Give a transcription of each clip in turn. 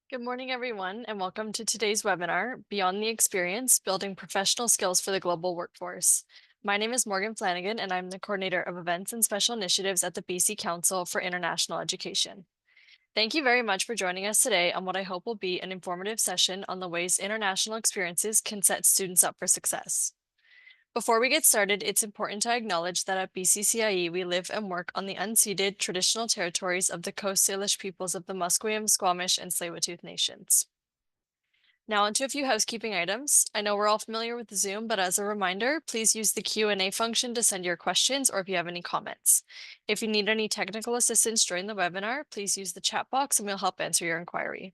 Good morning, everyone, and welcome to today's webinar, Beyond the Experience, Building Professional Skills for the Global Workforce. My name is Morgan Flanagan, and I'm the Coordinator of Events and Special Initiatives at the BC Council for International Education. Thank you very much for joining us today on what I hope will be an informative session on the ways international experiences can set students up for success. Before we get started, it's important to acknowledge that at BCCIE, we live and work on the unceded traditional territories of the Coast Salish peoples of the Musqueam, Squamish, and Tsleil-Waututh nations. Now onto a few housekeeping items. I know we're all familiar with Zoom, but as a reminder, please use the Q&A function to send your questions or if you have any comments. If you need any technical assistance during the webinar, please use the chat box and we'll help answer your inquiry.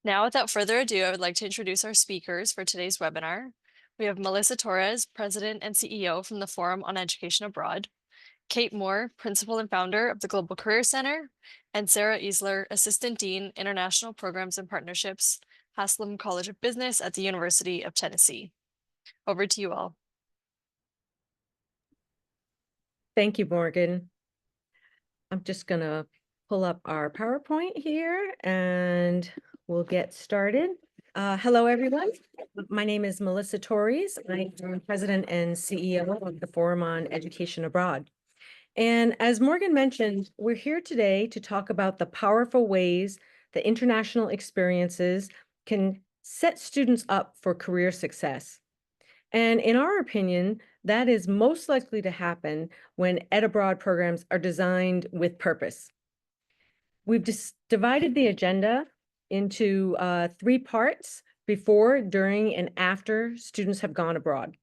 Now, without further ado, I would like to introduce our speakers for today's webinar. We have Melissa Torres, President and CEO from the Forum on Education Abroad, Kate Moore, Principal and Founder of the Global Career Center, and Sarah Easler, Assistant Dean, International Programs and Partnerships, Haslam College of Business at the University of Tennessee. Over to you all. Thank you, Morgan. I'm just going to pull up our PowerPoint here and we'll get started. Hello, everyone. My name is Melissa Torres. I'm President and CEO of the Forum on Education Abroad. And as Morgan mentioned, we're here today to talk about the powerful ways that international experiences can set students up for career success. And in our opinion, that is most likely to happen when Ed Abroad programs are designed with purpose. We've divided the agenda into 3 parts: before, during, and after students have gone abroad.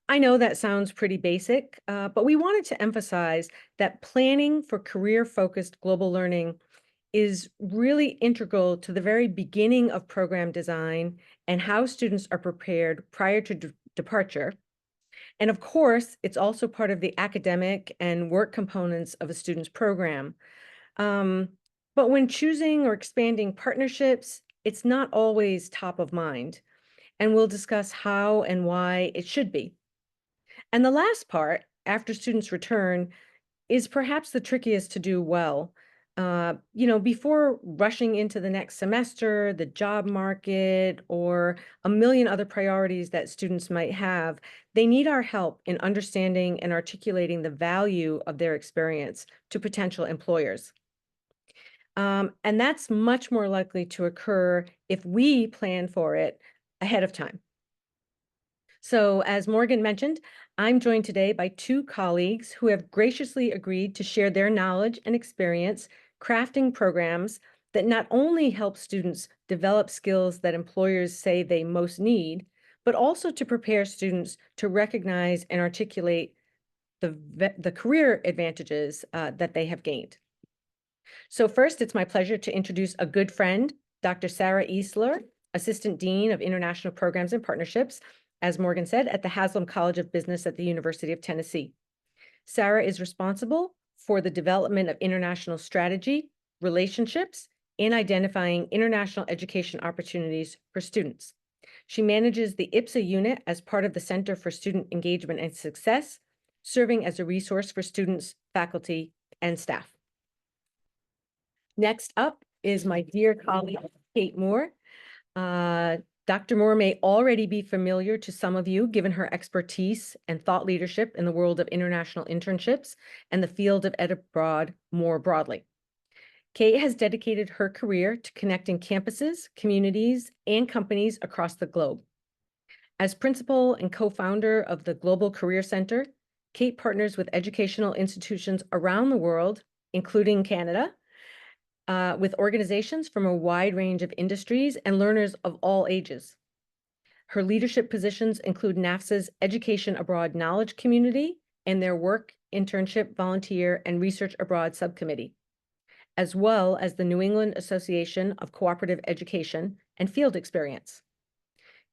I know that sounds pretty basic, but we wanted to emphasize that planning for career-focused global learning is really integral to the very beginning of program design and how students are prepared prior to departure. And of course, it's also part of the academic and work components of a student's program. But when choosing or expanding partnerships, it's not always top of mind. And we'll discuss how and why it should be. And the last part, after students return, is perhaps the trickiest to do well. Before rushing into the next semester, the job market, or a million other priorities that students might have, they need our help in understanding and articulating the value of their experience to potential employers. And that's much more likely to occur if we plan for it ahead of time. So, as Morgan mentioned, I'm joined today by 2 colleagues who have graciously agreed to share their knowledge and experience crafting programs that not only help students develop skills that employers say they most need, but also to prepare students to recognize and articulate the career advantages that they have gained. So first, it's my pleasure to introduce a good friend, Dr. Sarah Easler, Assistant Dean of International Programs and Partnerships, as Morgan said, at the Haslam College of Business at the University of Tennessee. Sarah is responsible for the development of international strategy, relationships, and identifying international education opportunities for students. She manages the IPSA unit as part of the Center for Student Engagement and Success, serving as a resource for students, faculty, and staff. Next up is my dear colleague, Kate Moore. Dr. Moore may already be familiar to some of you, given her expertise and thought leadership in the world of international internships and the field of Ed Abroad more broadly. Kate has dedicated her career to connecting campuses, communities, and companies across the globe. As principal and co-founder of the Global Career Center, Kate partners with educational institutions around the world, including Canada, with organizations from a wide range of industries and learners of all ages. Her leadership positions include NAFSA's Education Abroad Knowledge Community and their Work, Internship, Volunteer, and Research Abroad Subcommittee, as well as the New England Association of Cooperative Education and Field Experience.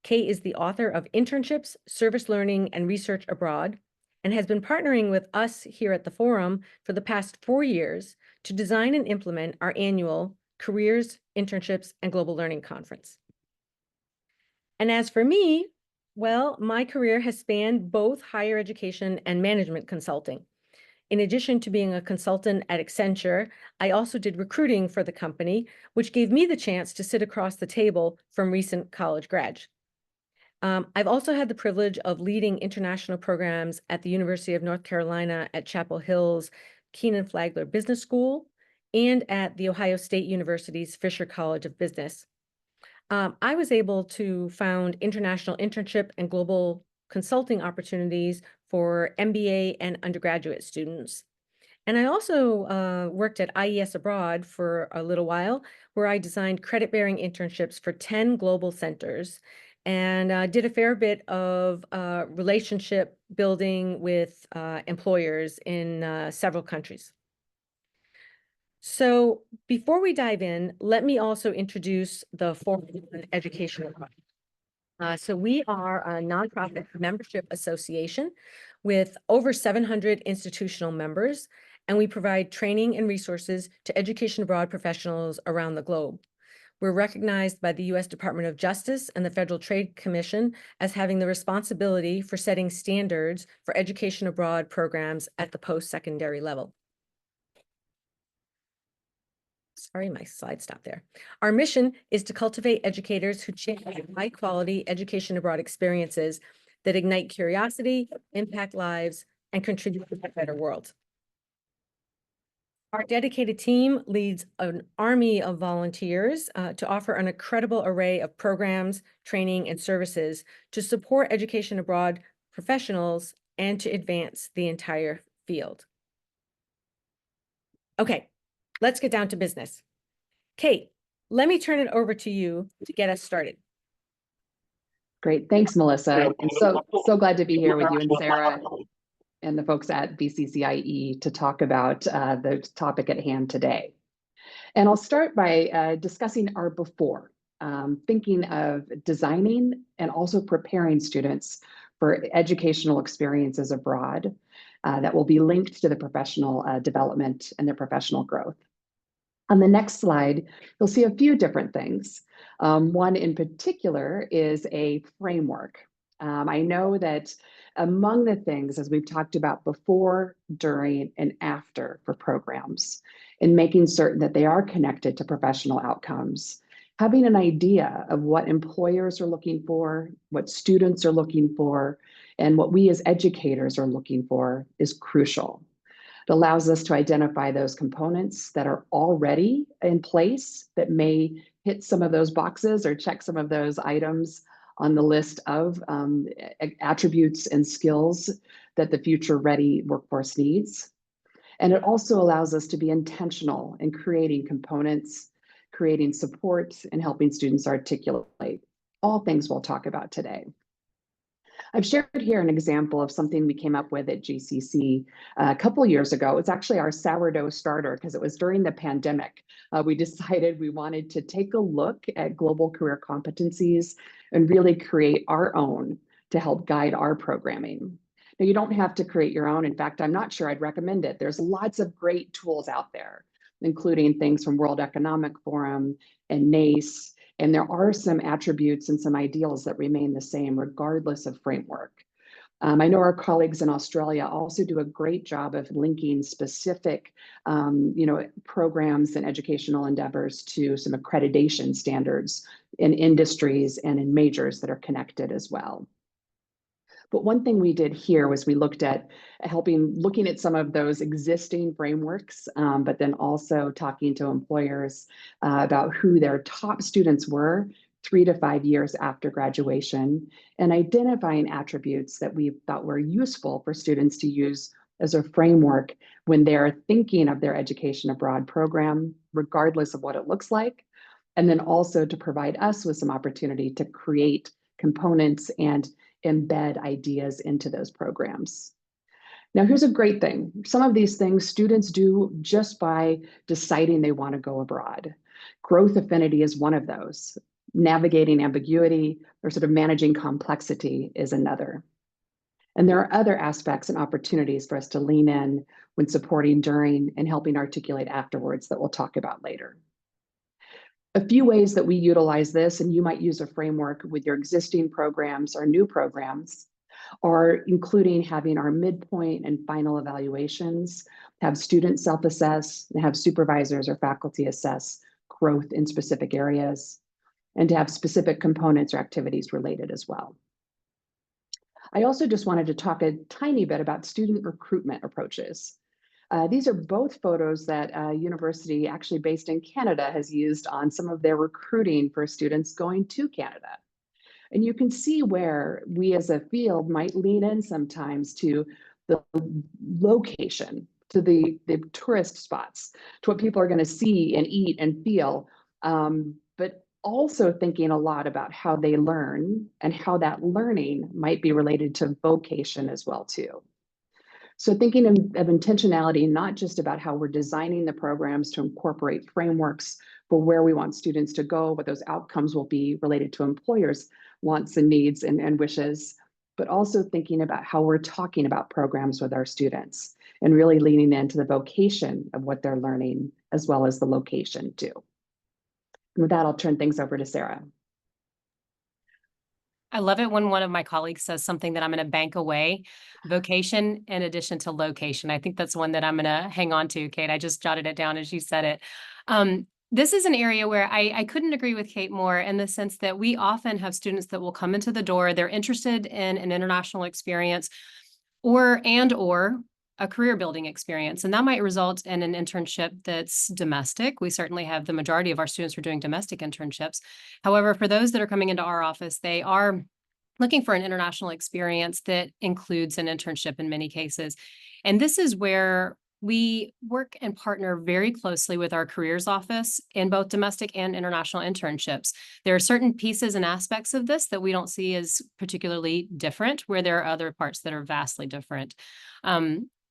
Kate is the author of Internships, Service Learning, and Research Abroad, and has been partnering with us here at the Forum for the past 4 years to design and implement our annual Careers, Internships, and Global Learning Conference. And as for me, well, my career has spanned both higher education and management consulting. In addition to being a consultant at Accenture, I also did recruiting for the company, which gave me the chance to sit across the table from recent college grads. I've also had the privilege of leading international programs at the University of North Carolina at Chapel Hill's Keenan Flagler Business School and at the Ohio State University's Fisher College of Business. I was able to found international internship and global consulting opportunities for MBA and undergraduate students. And I also worked at IES Abroad for a little while, where I designed credit-bearing internships for 10 global centers and did a fair bit of relationship building with employers in several countries. So before we dive in, let me also introduce the Forum on Education Abroad. So we are a nonprofit membership association with over 700 institutional members, and we provide training and resources to education abroad professionals around the globe. We're recognized by the U.S. Department of Justice and the Federal Trade Commission as having the responsibility for setting standards for education abroad programs at the post-secondary level. Sorry, my slide stopped there. Our mission is to cultivate educators who champion high-quality education abroad experiences that ignite curiosity, impact lives, and contribute to a better world. Our dedicated team leads an army of volunteers to offer an incredible array of programs, training, and services to support education abroad professionals and to advance the entire field. Okay, let's get down to business. Kate, let me turn it over to you to get us started. Great. Thanks, Melissa. And so glad to be here with you and Sarah and the folks at BCCIE to talk about the topic at hand today. And I'll start by discussing our before, thinking of designing and also preparing students for educational experiences abroad that will be linked to the professional development and their professional growth. On the next slide, you'll see a few different things. One in particular is a framework. I know that among the things, as we've talked about before, during, and after for programs, in making certain that they are connected to professional outcomes, having an idea of what employers are looking for, what students are looking for, and what we as educators are looking for is crucial. It allows us to identify those components that are already in place that may hit some of those boxes or check some of those items on the list of attributes and skills that the future-ready workforce needs. And it also allows us to be intentional in creating components, creating support, and helping students articulate all things we'll talk about today. I've shared here an example of something we came up with at GCC a couple years ago. It's actually our sourdough starter because it was during the pandemic. We decided we wanted to take a look at global career competencies and really create our own to help guide our programming. Now, you don't have to create your own. In fact, I'm not sure I'd recommend it. There's lots of great tools out there, including things from World Economic Forum and NACE. And there are some attributes and some ideals that remain the same regardless of framework. I know our colleagues in Australia also do a great job of linking specific programs and educational endeavors to some accreditation standards in industries and in majors that are connected as well. But one thing we did here was we looked at looking at some of those existing frameworks, but then also talking to employers about who their top students were 3 to 5 years after graduation, and identifying attributes that we thought were useful for students to use as a framework when they're thinking of their education abroad program, regardless of what it looks like, and then also to provide us with some opportunity to create components and embed ideas into those programs. Now, here's a great thing. Some of these things students do just by deciding they want to go abroad. Growth affinity is one of those. Navigating ambiguity or sort of managing complexity is another. And there are other aspects and opportunities for us to lean in when supporting during and helping articulate afterwards that we'll talk about later. A few ways that we utilize this, and you might use a framework with your existing programs or new programs. or including having our midpoint and final evaluations, have students self-assess, and have supervisors or faculty assess growth in specific areas, and to have specific components or activities related as well. I also just wanted to talk a tiny bit about student recruitment approaches. These are both photos that a university actually based in Canada has used on some of their recruiting for students going to Canada. And you can see where we as a field might lean in sometimes to the location, to the tourist spots, to what people are going to see and eat and feel, but also thinking a lot about how they learn and how that learning might be related to vocation as well too. So thinking of intentionality, not just about how we're designing the programs to incorporate frameworks for where we want students to go, what those outcomes will be related to employers' wants and needs and wishes, but also thinking about how we're talking about programs with our students and really leaning into the vocation of what they're learning as well as the location too. And with that, I'll turn things over to Sarah. I love it when one of my colleagues says something that I'm going to bank away, vocation in addition to location. I think that's one that I'm going to hang on to, Kate. I just jotted it down as you said it. This is an area where I couldn't agree with Kate more in the sense that we often have students that will come into the door, they're interested in an international experience or a career building experience. And that might result in an internship that's domestic. We certainly have the majority of our students who are doing domestic internships. However, for those that are coming into our office, they are looking for an international experience that includes an internship in many cases. And this is where we work and partner very closely with our careers office in both domestic and international internships. There are certain pieces and aspects of this that we don't see as particularly different, where there are other parts that are vastly different.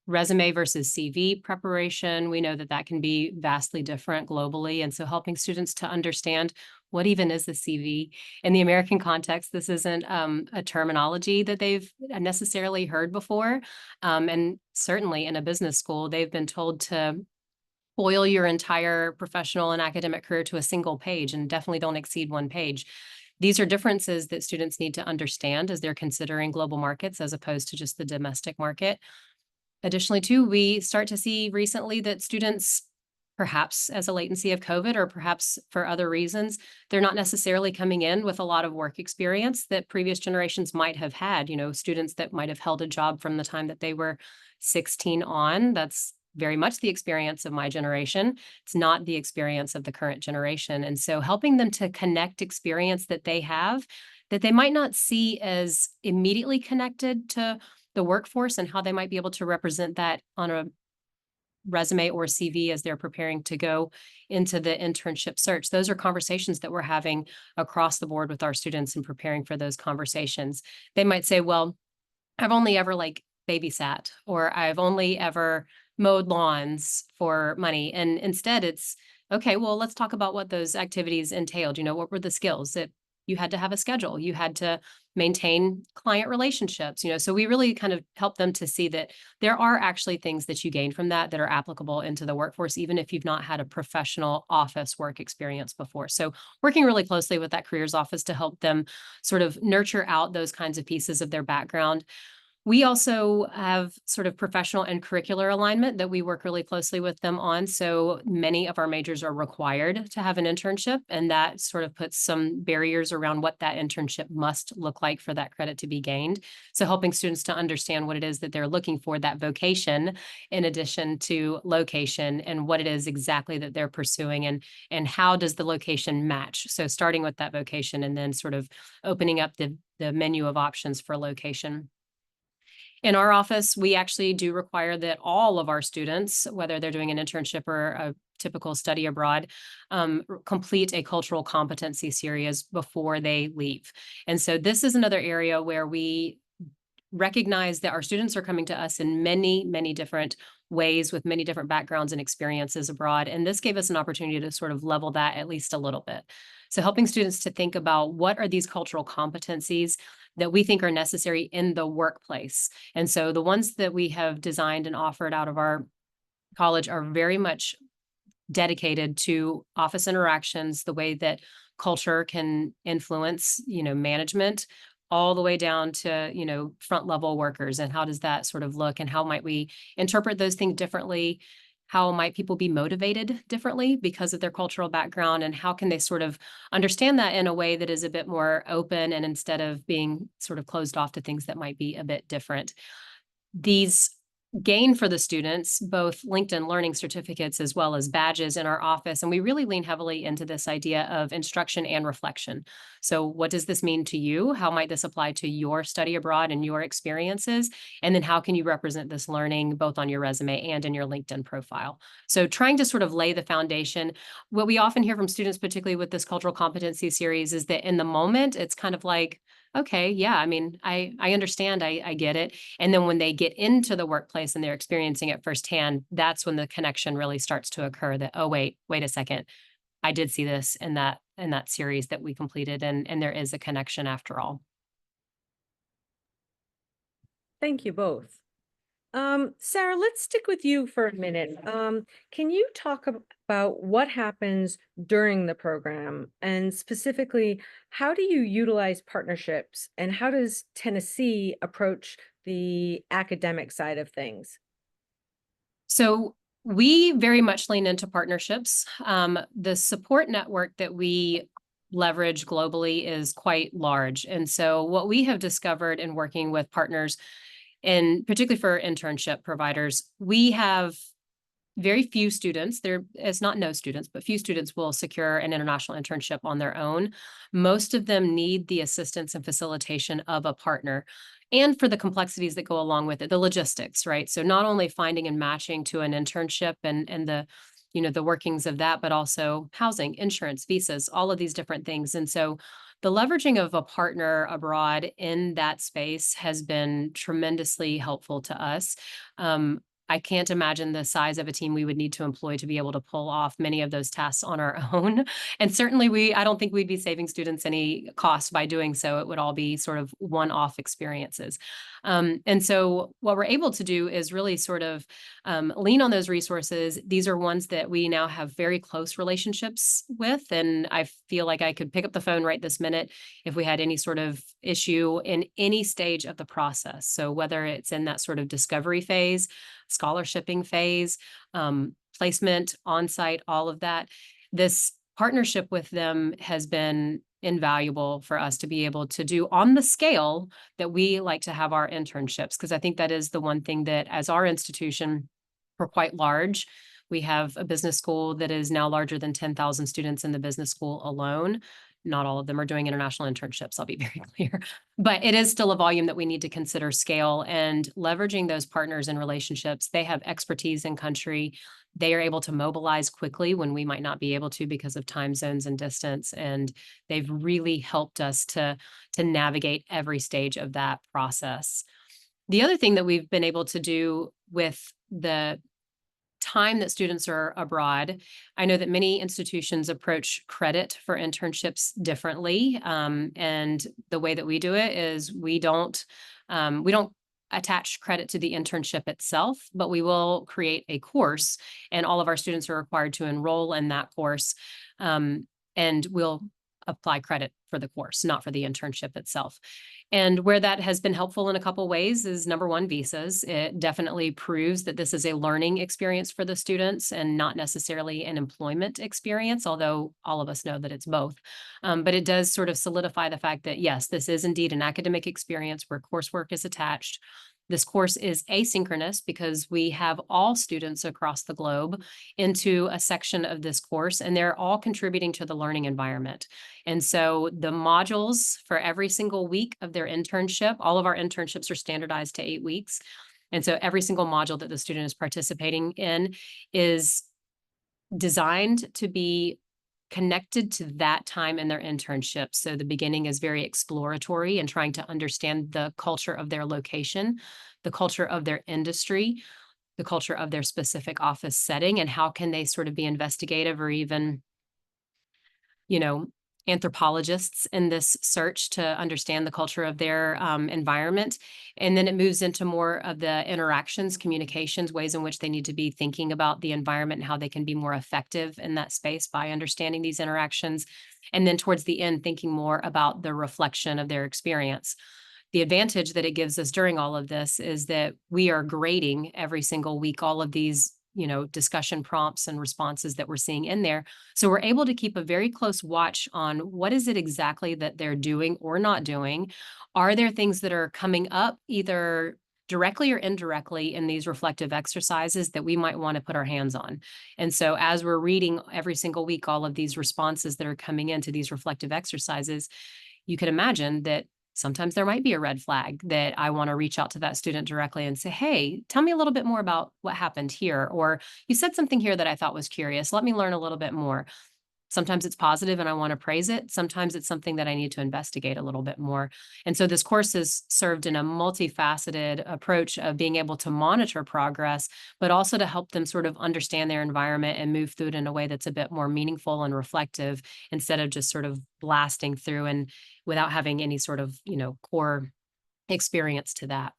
Resume versus CV preparation, we know that that can be vastly different globally. And so helping students to understand what even is the CV. In the American context, this isn't a terminology that they've necessarily heard before. And certainly in a business school, they've been told to boil your entire professional and academic career to a single page and definitely don't exceed one page. These are differences that students need to understand as they're considering global markets as opposed to just the domestic market. Additionally, too, we start to see recently that students, perhaps as a latency of COVID or perhaps for other reasons, they're not necessarily coming in with a lot of work experience that previous generations might have had. You know, students that might have held a job from the time that they were 16 on. That's very much the experience of my generation. It's not the experience of the current generation. And so helping them to connect experience that they have that they might not see as immediately connected to the workforce and how they might be able to represent that on a resume or CV as they're preparing to go into the internship search. Those are conversations that we're having across the board with our students and preparing for those conversations. They might say, well, I've only ever babysat, or I've only ever mowed lawns for money. And instead it's, okay, well, let's talk about what those activities entailed. You know, what were the skills that you had to have a schedule, you had to maintain client relationships, you know, so we really kind of help them to see that there are actually things that you gain from that that are applicable into the workforce, even if you've not had a professional office work experience before. So working really closely with that careers office to help them sort of nurture out those kinds of pieces of their background. We also have sort of professional and curricular alignment that we work really closely with them on. So many of our majors are required to have an internship, and that sort of puts some barriers around what that internship must look like for that credit to be gained. So helping students to understand what it is that they're looking for, that vocation, in addition to location, and what it is exactly that they're pursuing, and how does the location match. So starting with that vocation and then sort of opening up the menu of options for location. In our office, we actually do require that all of our students, whether they're doing an internship or a typical study abroad, complete a cultural competency series before they leave. And so this is another area where we recognize that our students are coming to us in many, many different ways with many different backgrounds and experiences abroad. And this gave us an opportunity to sort of level that at least a little bit. So helping students to think about what are these cultural competencies that we think are necessary in the workplace. And so the ones that we have designed and offered out of our college are very much dedicated to office interactions, the way that culture can influence, you know, management, all the way down to, you know, front level workers, and how does that sort of look, and how might we interpret those things differently? How might people be motivated differently because of their cultural background, and how can they sort of understand that in a way that is a bit more open, and instead of being sort of closed off to things that might be a bit different? These gain for the students both LinkedIn Learning certificates as well as badges in our office, and we really lean heavily into this idea of instruction and reflection. So what does this mean to you? How might this apply to your study abroad and your experiences? And then how can you represent this learning both on your resume and in your LinkedIn profile? So trying to sort of lay the foundation. What we often hear from students, particularly with this cultural competency series, is that in the moment, it's kind of like, okay, yeah, I mean, I understand, I get it. And then when they get into the workplace and they're experiencing it firsthand, that's when the connection really starts to occur that, oh, wait a second. I did see this in that series that we completed, and there is a connection after all. Thank you both. Sarah, let's stick with you for a minute. Can you talk about what happens during the program, and specifically, how do you utilize partnerships, and how does Tennessee approach the academic side of things? So we very much lean into partnerships. The support network that we leverage globally is quite large. And so what we have discovered in working with partners, and particularly for internship providers, we have very few students. There is not no students, but few students will secure an international internship on their own. Most of them need the assistance and facilitation of a partner, and for the complexities that go along with it, the logistics, right? So not only finding and matching to an internship and the, you know, the workings of that, but also housing, insurance, visas, all of these different things. And so the leveraging of a partner abroad in that space has been tremendously helpful to us. I can't imagine the size of a team we would need to employ to be able to pull off many of those tasks on our own. And certainly I don't think we'd be saving students any cost by doing so. It would all be sort of one-off experiences. And so what we're able to do is really sort of lean on those resources. These are ones that we now have very close relationships with. And I feel like I could pick up the phone right this minute if we had any sort of issue in any stage of the process. So whether it's in that sort of discovery phase, scholarshiping phase, placement, on-site, all of that. This partnership with them has been invaluable for us to be able to do on the scale that we like to have our internships, because I think that is the one thing that, as our institution, we're quite large. We have a business school that is now larger than 10,000 students in the business school alone. Not all of them are doing international internships, I'll be very clear. But it is still a volume that we need to consider scale, and leveraging those partners and relationships. They have expertise in country. They are able to mobilize quickly when we might not be able to because of time zones and distance. And they've really helped us to navigate every stage of that process. The other thing that we've been able to do with the time that students are abroad, I know that many institutions approach credit for internships differently. And the way that we do it is we don't attach credit to the internship itself, but we will create a course, and all of our students are required to enroll in that course. And we'll apply credit for the course, not for the internship itself. And where that has been helpful in a couple ways is, number one, visas. It definitely proves that this is a learning experience for the students and not necessarily an employment experience, although all of us know that it's both. But it does sort of solidify the fact that, yes, this is indeed an academic experience where coursework is attached. This course is asynchronous because we have all students across the globe into a section of this course, and they're all contributing to the learning environment. And so the modules for every single week of their internship, all of our internships are standardized to 8 weeks. And so every single module that the student is participating in is designed to be connected to that time in their internship. So the beginning is very exploratory and trying to understand the culture of their location, the culture of their industry, the culture of their specific office setting, and how can they sort of be investigative or even, you know, anthropologists in this search to understand the culture of their environment. And then it moves into more of the interactions, communications, ways in which they need to be thinking about the environment and how they can be more effective in that space by understanding these interactions. And then towards the end, thinking more about the reflection of their experience. The advantage that it gives us during all of this is that we are grading every single week all of these, discussion prompts and responses that we're seeing in there. So we're able to keep a very close watch on what is it exactly that they're doing or not doing. Are there things that are coming up either directly or indirectly in these reflective exercises that we might want to put our hands on? And so as we're reading every single week all of these responses that are coming into these reflective exercises, you could imagine that sometimes there might be a red flag that I want to reach out to that student directly and say, hey, tell me a little bit more about what happened here. Or you said something here that I thought was curious. Let me learn a little bit more. Sometimes it's positive and I want to praise it. Sometimes it's something that I need to investigate a little bit more. And so this course has served in a multifaceted approach of being able to monitor progress, but also to help them sort of understand their environment and move through it in a way that's a bit more meaningful and reflective instead of just sort of blasting through and without having any sort of, core experience to that.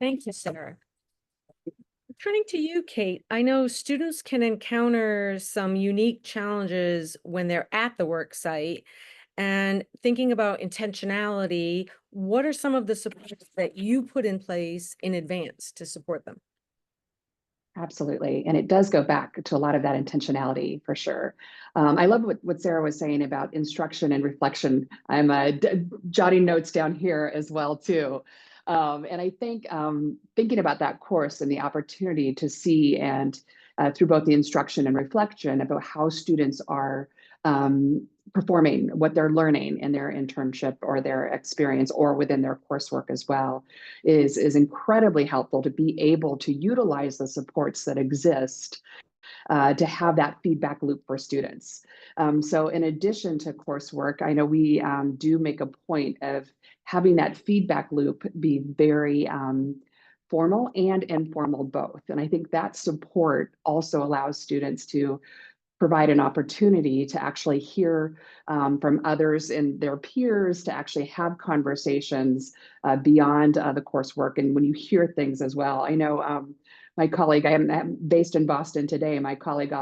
Thank you, Sarah. Turning to you, Kate, I know students can encounter some unique challenges when they're at the work site. And thinking about intentionality, what are some of the supports that you put in place in advance to support them? Absolutely. And it does go back to a lot of that intentionality for sure. I love what Sarah was saying about instruction and reflection. I'm jotting notes down here as well too. And I think thinking about that course and the opportunity to see and through both the instruction and reflection about how students are performing, what they're learning in their internship or their experience or within their coursework as well is incredibly helpful to be able to utilize the supports that exist to have that feedback loop for students. So in addition to coursework, I know we do make a point of having that feedback loop be very formal and informal both. And I think that support also allows students to provide an opportunity to actually hear from others and their peers, to actually have conversations beyond the coursework. And when you hear things as well, I know my colleague, I'm based in Boston today, my colleague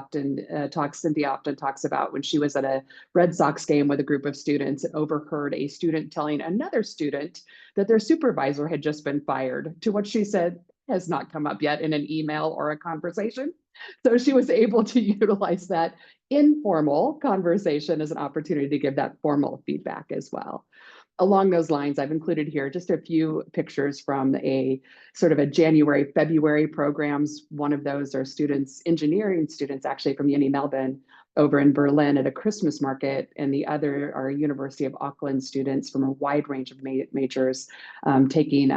Cynthia often talks about when she was at a Red Sox game with a group of students and overheard a student telling another student that their supervisor had just been fired, to what she said has not come up yet in an email or a conversation. So she was able to utilize that informal conversation as an opportunity to give that formal feedback as well. Along those lines, I've included here just a few pictures from a sort of a January, February programs. One of those are students, engineering students actually from Uni Melbourne over in Berlin at a Christmas market, and the other are University of Auckland students from a wide range of majors taking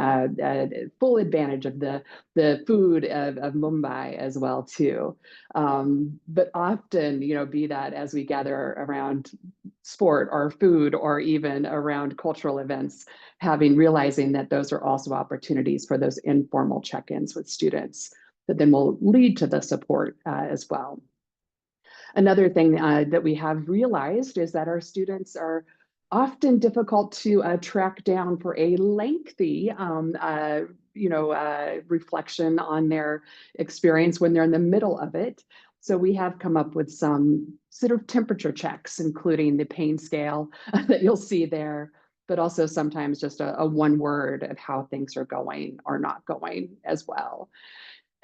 full advantage of the food of Mumbai as well too. But often, be that as we gather around sport or food or even around cultural events, realizing that those are also opportunities for those informal check-ins with students that then will lead to the support as well. Another thing that we have realized is that our students are often difficult to track down for a lengthy reflection on their experience when they're in the middle of it. So we have come up with some sort of temperature checks, including the pain scale that you'll see there, but also sometimes just a one word of how things are going or not going as well.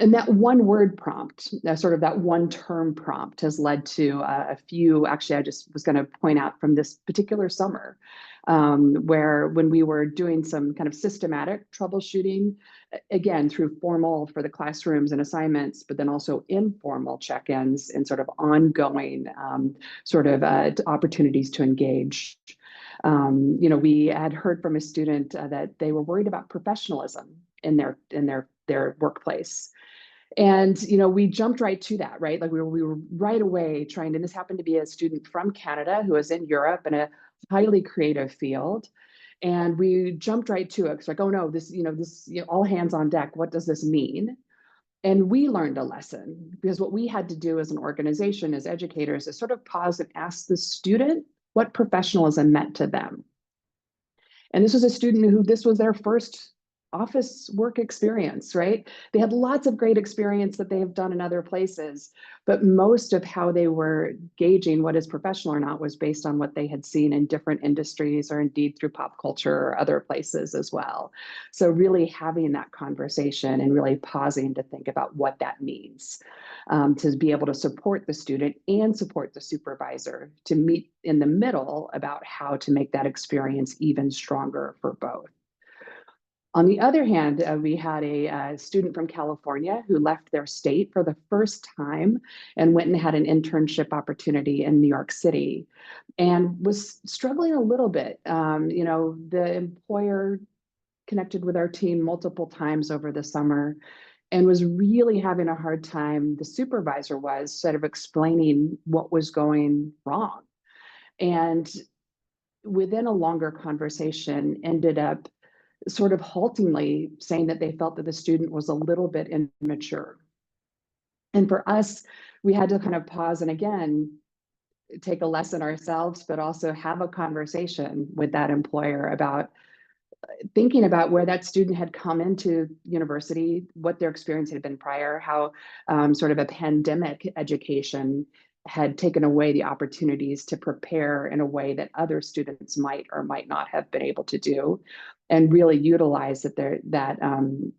And that one word prompt, sort of that one term prompt, has led to a few, actually, I just was going to point out from this particular summer, where when we were doing some kind of systematic troubleshooting, again, through formal for the classrooms and assignments, but then also informal check-ins and sort of ongoing opportunities to engage. We had heard from a student that they were worried about professionalism in their workplace. And, we jumped right to that, right? Like we were right away trying, and this happened to be a student from Canada who was in Europe in a highly creative field. And we jumped right to it. It's like, oh no, this, all hands on deck. What does this mean? And we learned a lesson, because what we had to do as an organization, as educators, is sort of pause and ask the student what professionalism meant to them. And this was a student who this was their first office work experience, right? They had lots of great experience that they have done in other places, but most of how they were gauging what is professional or not was based on what they had seen in different industries, or indeed through pop culture or other places as well. So really having that conversation and really pausing to think about what that means, to be able to support the student and support the supervisor to meet in the middle about how to make that experience even stronger for both. On the other hand, we had a student from California who left their state for the first time and went and had an internship opportunity in New York City, and was struggling a little bit. The employer connected with our team multiple times over the summer and was really having a hard time. The supervisor was sort of explaining what was going wrong. And within a longer conversation, ended up sort of haltingly saying that they felt that the student was a little bit immature. And for us, we had to kind of pause and again, take a lesson ourselves, but also have a conversation with that employer about thinking about where that student had come into university, what their experience had been prior, how sort of a pandemic education had taken away the opportunities to prepare in a way that other students might or might not have been able to do, and really utilize the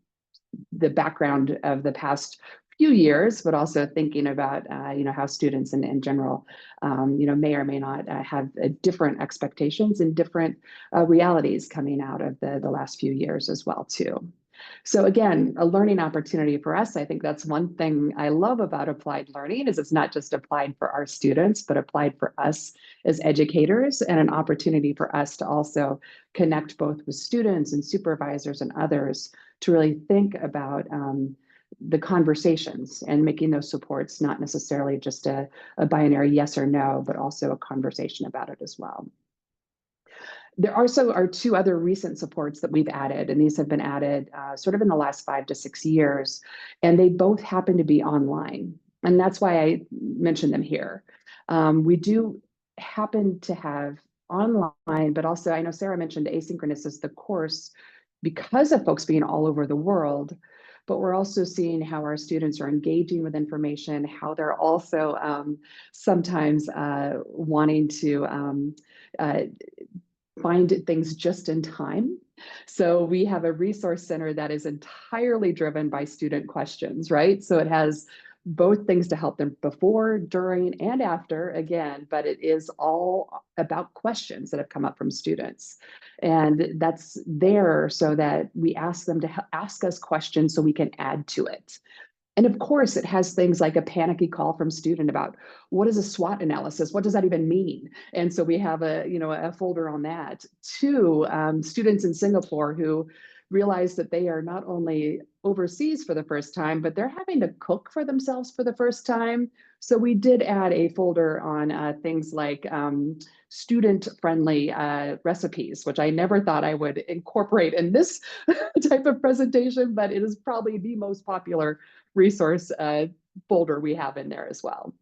background of the past few years, but also thinking about how students in general may or may not have different expectations and different realities coming out of the last few years as well too. So again, a learning opportunity for us. I think that's one thing I love about applied learning, is it's not just applied for our students, but applied for us as educators, and an opportunity for us to also connect both with students and supervisors and others to really think about the conversations and making those supports not necessarily just a binary yes or no, but also a conversation about it as well. There also are two other recent supports that we've added, and these have been added sort of in the last 5 to 6 years, and they both happen to be online. And that's why I mentioned them here. We do happen to have online, but also I know Sarah mentioned asynchronous as the course because of folks being all over the world, but we're also seeing how our students are engaging with information, how they're also sometimes wanting to find things just in time. So we have a resource center that is entirely driven by student questions, right? So it has both things to help them before, during, and after, again, but it is all about questions that have come up from students. And that's there so that we ask them to ask us questions so we can add to it. And of course, it has things like a panicky call from student about what is a SWOT analysis? What does that even mean? And so we have a folder on that. Two, students in Singapore who realize that they are not only overseas for the first time, but they're having to cook for themselves for the first time. So we did add a folder on things like student-friendly recipes, which I never thought I would incorporate in this type of presentation, but it is probably the most popular resource folder we have in there as well.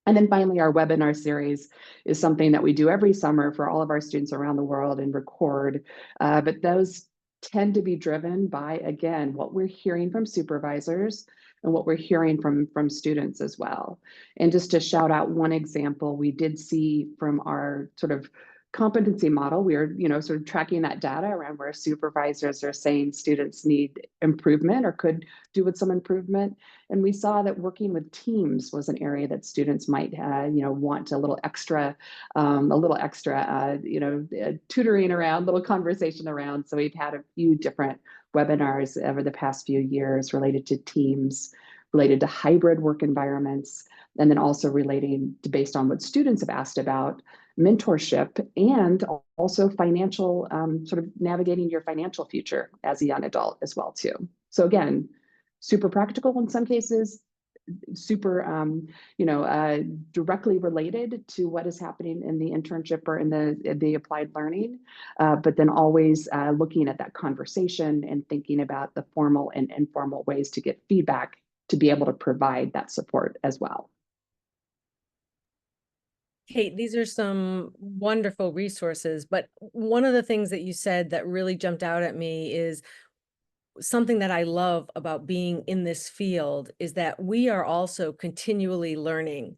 And then finally, our webinar series is something that we do every summer for all of our students around the world and record. But those tend to be driven by, again, what we're hearing from supervisors and what we're hearing from students as well. And just to shout out one example, we did see from our sort of competency model, we are sort of tracking that data around where supervisors are saying students need improvement or could do with some improvement. And we saw that working with teams was an area that students might want a little extra tutoring around, little conversation around. So we've had a few different webinars over the past few years related to teams, related to hybrid work environments, and then also relating to, based on what students have asked about, mentorship, and also financial, sort of navigating your financial future as a young adult as well too. So again, super practical in some cases, super, directly related to what is happening in the internship or in the applied learning, but then always looking at that conversation and thinking about the formal and informal ways to get feedback to be able to provide that support as well. Kate, these are some wonderful resources, but one of the things that you said that really jumped out at me is something that I love about being in this field is that we are also continually learning,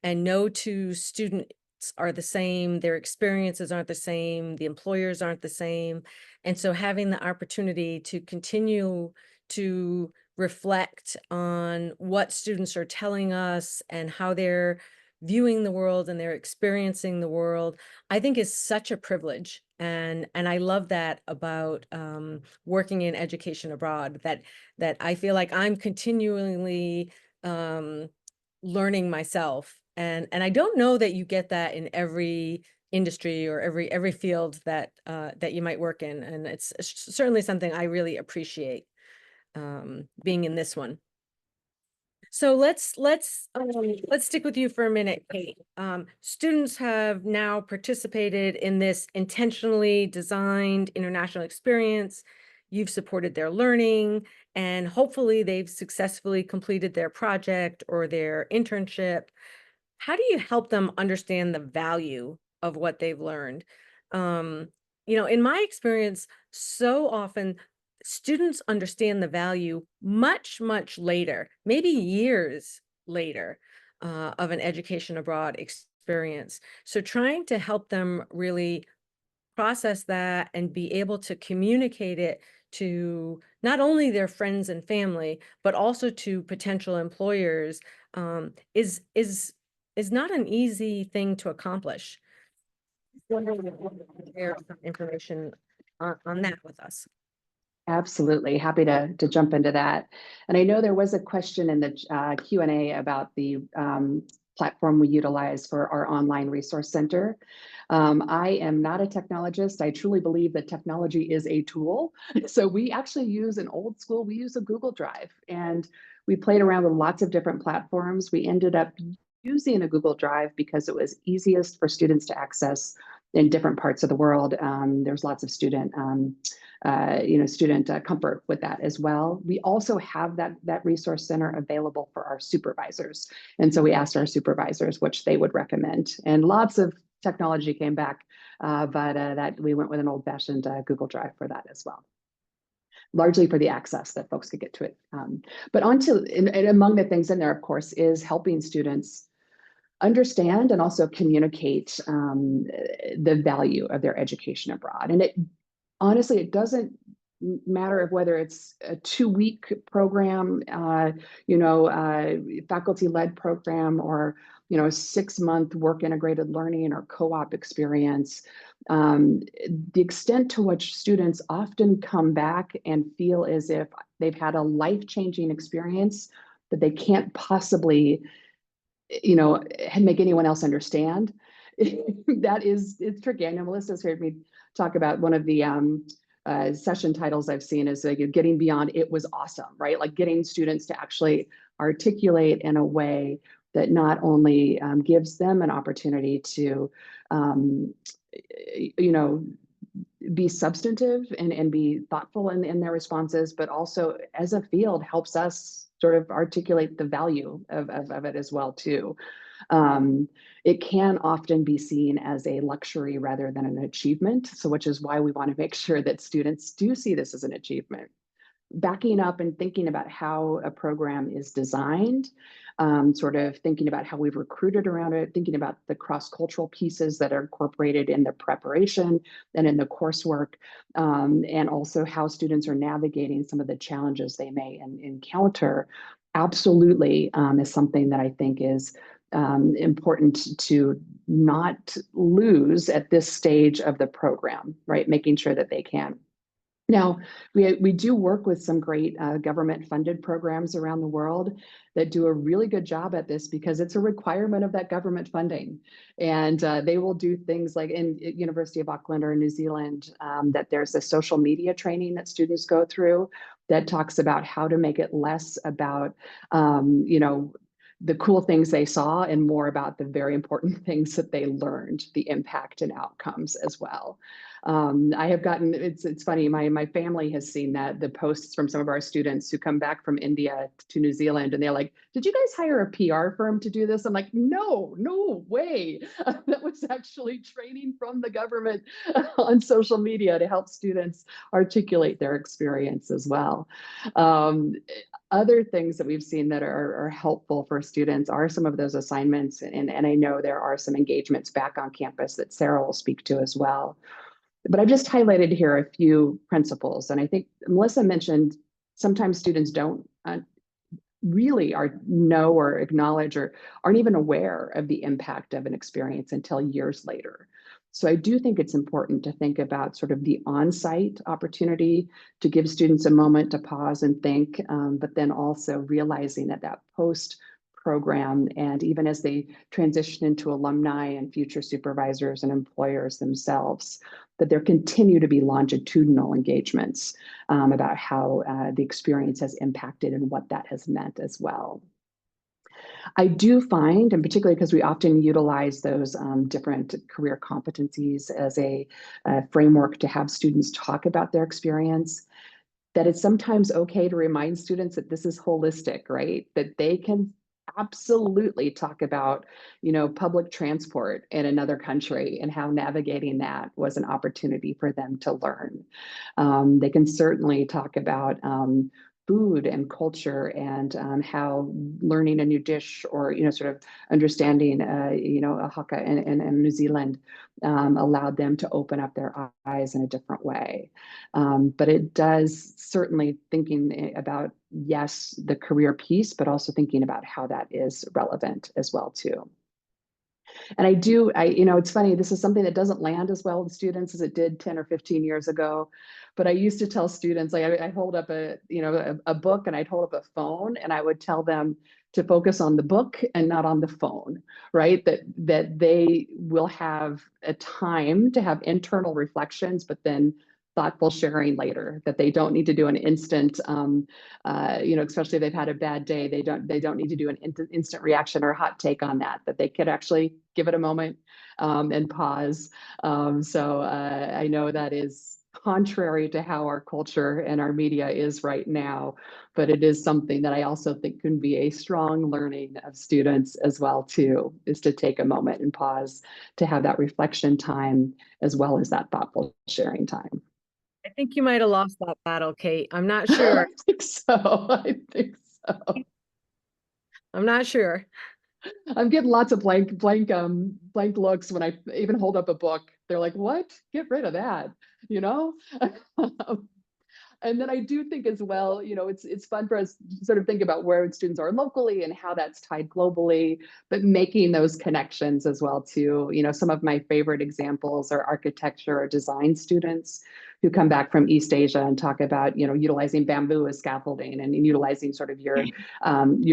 and no two students are the same, their experiences aren't the same, the employers aren't the same. And so having the opportunity to continue to reflect on what students are telling us and how they're viewing the world and they're experiencing the world, I think is such a privilege. And I love that about working in education abroad, that I feel like I'm continually learning myself. And I don't know that you get that in every industry or every field that that you might work in. And it's certainly something I really appreciate being in this one. So let's stick with you for a minute, Kate. Students have now participated in this intentionally designed international experience. You've supported their learning, and hopefully they've successfully completed their project or their internship. How do you help them understand the value of what they've learned? In my experience, so often students understand the value much, much later, maybe years later, of an education abroad experience. So trying to help them really process that and be able to communicate it to not only their friends and family, but also to potential employers, is not an easy thing to accomplish. Wondering if you can share some information on that with us. Absolutely. Happy to jump into that. And I know there was a question in the Q&A about the platform we utilize for our online resource center. I am not a technologist. I truly believe that technology is a tool. So we actually use an old school, we use a Google Drive, and we played around with lots of different platforms. We ended up using a Google Drive because it was easiest for students to access in different parts of the world. There's lots of student comfort with that as well. We also have that resource center available for our supervisors. And so we asked our supervisors which they would recommend. And lots of technology came back, but that we went with an old-fashioned Google Drive for that as well. Largely for the access that folks could get to it. But and among the things in there, of course, is helping students understand and also communicate the value of their education abroad. And honestly, it doesn't matter if whether it's a 2-week program, faculty-led program, or a 6-month work integrated learning or co-op experience. The extent to which students often come back and feel as if they've had a life-changing experience that they can't possibly make anyone else understand. It's tricky. I know Melissa's heard me talk about one of the session titles I've seen is getting beyond "it was awesome," right? Like getting students to actually articulate in a way that not only gives them an opportunity to, be substantive and be thoughtful in their responses, but also as a field helps us sort of articulate the value of it as well too. It can often be seen as a luxury rather than an achievement. So which is why we want to make sure that students do see this as an achievement. Backing up and thinking about how a program is designed, sort of thinking about how we've recruited around it, thinking about the cross-cultural pieces that are incorporated in the preparation and in the coursework, and also how students are navigating some of the challenges they may encounter, absolutely is something that I think is important to not lose at this stage of the program, right? Making sure that they can. Now, we do work with some great government-funded programs around the world that do a really good job at this because it's a requirement of that government funding. And they will do things like in University of Auckland or New Zealand, that there's a social media training that students go through that talks about how to make it less about, the cool things they saw and more about the very important things that they learned, the impact and outcomes as well. I have gotten, it's funny, my family has seen that, the posts from some of our students who come back from India to New Zealand, and they're like, did you guys hire a PR firm to do this? I'm like, no way. That was actually training from the government on social media to help students articulate their experience as well. Other things that we've seen that are helpful for students are some of those assignments, and I know there are some engagements back on campus that Sarah will speak to as well. But I've just highlighted here a few principles, and I think Melissa mentioned sometimes students don't really know or acknowledge or aren't even aware of the impact of an experience until years later. So I do think it's important to think about sort of the on-site opportunity to give students a moment to pause and think, but then also realizing that post program, and even as they transition into alumni and future supervisors and employers themselves, that there continue to be longitudinal engagements about how the experience has impacted and what that has meant as well. I do find, and particularly because we often utilize those different career competencies as a framework to have students talk about their experience, that it's sometimes okay to remind students that this is holistic, right? That they can absolutely talk about, public transport in another country and how navigating that was an opportunity for them to learn. They can certainly talk about food and culture, and how learning a new dish, or sort of understanding a haka in New Zealand allowed them to open up their eyes in a different way. But it does certainly thinking about, yes, the career piece, but also thinking about how that is relevant as well too. And it's funny, this is something that doesn't land as well with students as it did 10 or 15 years ago. But I used to tell students, like I hold up a book, and I'd hold up a phone, and I would tell them to focus on the book and not on the phone, right? That they will have a time to have internal reflections, but then thoughtful sharing later, that they don't need to do an instant, especially if they've had a bad day, they don't need to do an instant reaction or hot take on that they could actually give it a moment and pause. So I know that is contrary to how our culture and our media is right now, but it is something that I also think can be a strong learning of students as well too, is to take a moment and pause, to have that reflection time as well as that thoughtful sharing time. I think you might have lost that battle, Kate. I'm not sure. I think so. I'm not sure. I'm getting lots of blank looks when I even hold up a book. They're like, what? Get rid of that, you know? And then I do think as well, it's fun for us to sort of think about where students are locally and how that's tied globally, but making those connections as well too. Some of my favorite examples are architecture or design students who come back from East Asia and talk about, utilizing bamboo as scaffolding, and utilizing sort of your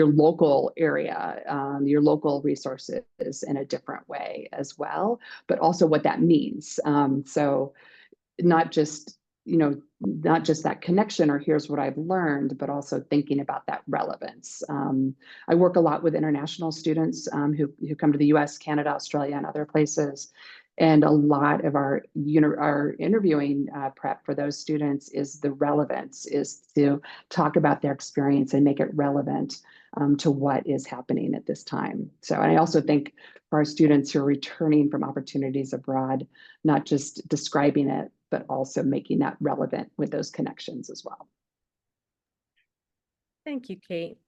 local area, your local resources in a different way as well, but also what that means. So not just that connection, or here's what I've learned, but also thinking about that relevance. I work a lot with international students who come to the US, Canada, Australia, and other places. And a lot of our interviewing prep for those students is the relevance, is to talk about their experience and make it relevant to what is happening at this time. So, and I also think for our students who are returning from opportunities abroad, not just describing it, but also making that relevant with those connections as well. Thank you, Kate.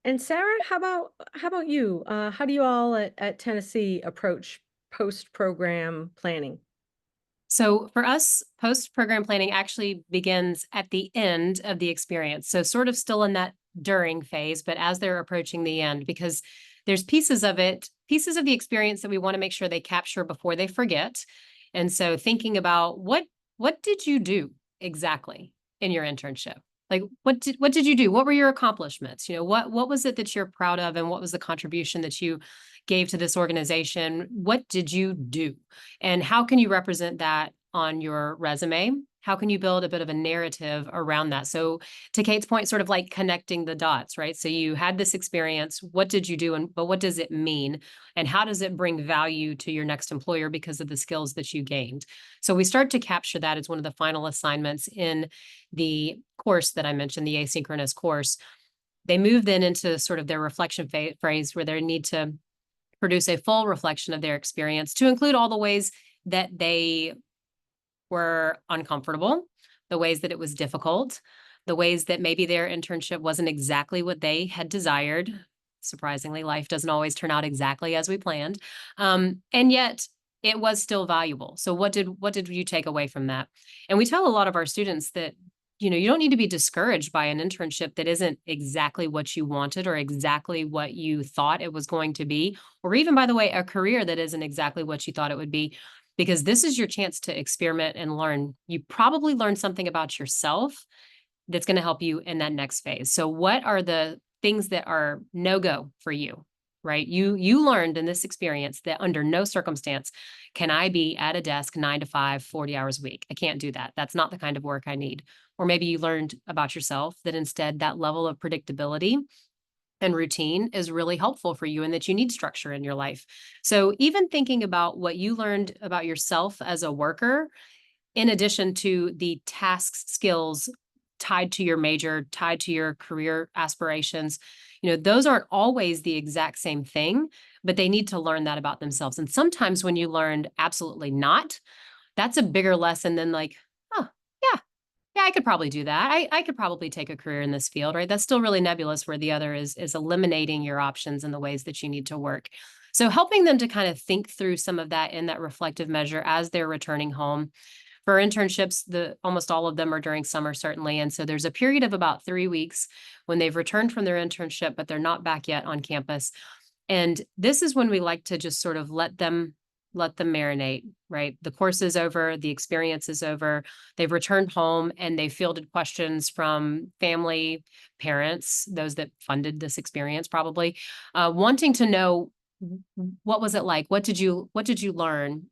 And Sarah, how about you? How do you all at Tennessee approach post-program planning? So for us, post-program planning actually begins at the end of the experience. So sort of still in that during phase, but as they're approaching the end, because there's pieces of the experience that we want to make sure they capture before they forget. And so thinking about what did you do exactly in your internship? Like what did you do? What were your accomplishments? What was it that you're proud of, and what was the contribution that you gave to this organization? What did you do? And how can you represent that on your resume? how can you build a bit of a narrative around that? So to Kate's point, sort of like connecting the dots, right? So you had this experience, what did you do? But what does it mean? And how does it bring value to your next employer because of the skills that you gained? So we start to capture that as one of the final assignments in the course that I mentioned, the asynchronous course. They move then into sort of their reflection phase where they need to produce a full reflection of their experience to include all the ways that they were uncomfortable, the ways that it was difficult, the ways that maybe their internship wasn't exactly what they had desired. Surprisingly, life doesn't always turn out exactly as we planned. And yet it was still valuable. So what did you take away from that? And we tell a lot of our students that, you don't need to be discouraged by an internship that isn't exactly what you wanted or exactly what you thought it was going to be, or even, by the way, a career that isn't exactly what you thought it would be, because this is your chance to experiment and learn. You probably learn something about yourself that's going to help you in that next phase. So what are the things that are no-go for you, right? You learned in this experience that under no circumstance can I be at a desk 9 to 5, 40 hours a week. I can't do that. That's not the kind of work I need. Or maybe you learned about yourself that instead that level of predictability and routine is really helpful for you and that you need structure in your life. So even thinking about what you learned about yourself as a worker, in addition to the tasks, skills tied to your major, tied to your career aspirations, those aren't always the exact same thing, but they need to learn that about themselves. And sometimes when you learned absolutely not, that's a bigger lesson than like, oh, yeah, yeah, I could probably do that. I could probably take a career in this field, right? That's still really nebulous, where the other is eliminating your options and the ways that you need to work. So helping them to kind of think through some of that in that reflective measure as they're returning home. For internships, almost all of them are during summer, certainly. And so there's a period of about 3 weeks when they've returned from their internship, but they're not back yet on campus. And this is when we like to just sort of let them marinate, right? The course is over, the experience is over, they've returned home, and they fielded questions from family, parents, those that funded this experience probably, wanting to know, what was it like? What did you learn?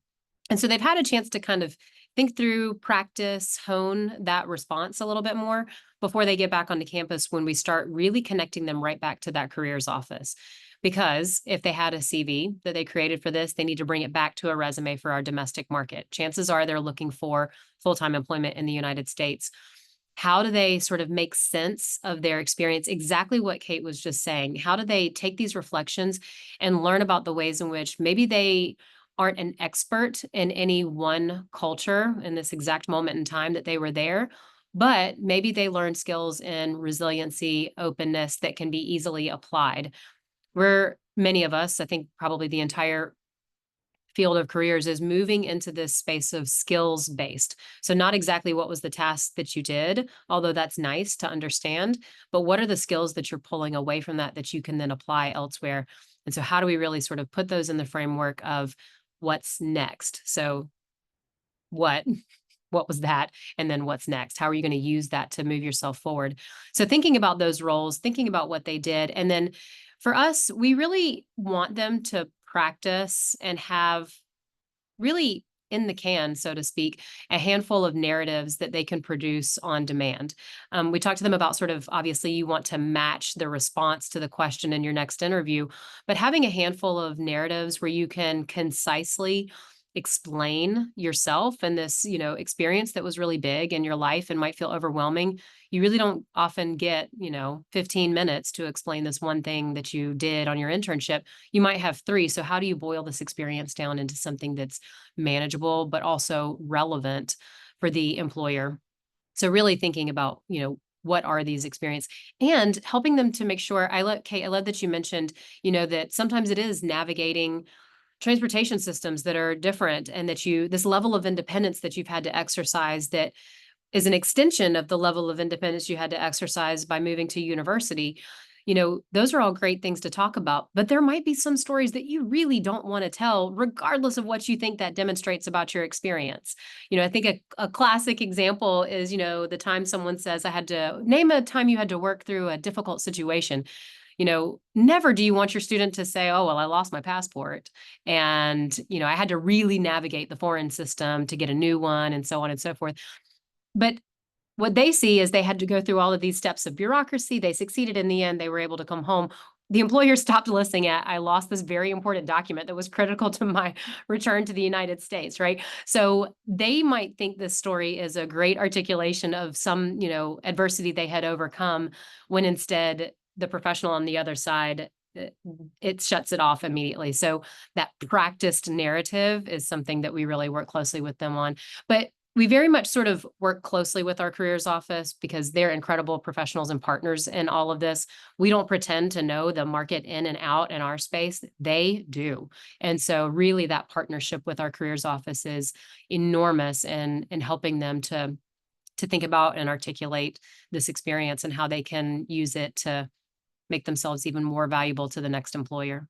And so they've had a chance to kind of think through, practice, hone that response a little bit more before they get back onto campus, when we start really connecting them right back to that careers office. Because if they had a CV that they created for this, they need to bring it back to a resume for our domestic market. Chances are they're looking for full-time employment in the United States. How do they sort of make sense of their experience? Exactly what Kate was just saying. How do they take these reflections and learn about the ways in which maybe they aren't an expert in any one culture in this exact moment in time that they were there, but maybe they learn skills in resiliency, openness that can be easily applied. Where many of us, I think probably the entire field of careers, is moving into this space of skills based. So not exactly what was the task that you did, although that's nice to understand, but what are the skills that you're pulling away from that you can then apply elsewhere? And so how do we really sort of put those in the framework of what's next? So what was that? And then what's next? How are you going to use that to move yourself forward? So thinking about those roles, thinking about what they did. And then for us, we really want them to practice and have really in the can, so to speak, a handful of narratives that they can produce on demand. We talked to them about sort of, obviously, you want to match the response to the question in your next interview, but having a handful of narratives where you can concisely explain yourself and this, experience that was really big in your life and might feel overwhelming. You really don't often get, 15 minutes to explain this one thing that you did on your internship. You might have 3. So how do you boil this experience down into something that's manageable, but also relevant for the employer? So really thinking about, what are these experiences, and helping them to make sure. Kate, I love that you mentioned, that sometimes it is navigating transportation systems that are different, and that this level of independence that you've had to exercise that is an extension of the level of independence you had to exercise by moving to university. Those are all great things to talk about, but there might be some stories that you really don't want to tell, regardless of what you think that demonstrates about your experience. I think a classic example is, the time someone says, I had to name a time you had to work through a difficult situation. Never do you want your student to say, oh, well, I lost my passport and, I had to really navigate the foreign system to get a new one, and so on and so forth. But what they see is they had to go through all of these steps of bureaucracy. They succeeded in the end. They were able to come home. The employer stopped listening at, I lost this very important document that was critical to my return to the United States, right? So they might think this story is a great articulation of some, adversity they had overcome, when instead the professional on the other side, it shuts it off immediately. So that practiced narrative is something that we really work closely with them on. But we very much sort of work closely with our careers office because they're incredible professionals and partners in all of this. We don't pretend to know the market in and out in our space. They do. And so really that partnership with our careers office is enormous in helping them to think about and articulate this experience and how they can use it to make themselves even more valuable to the next employer.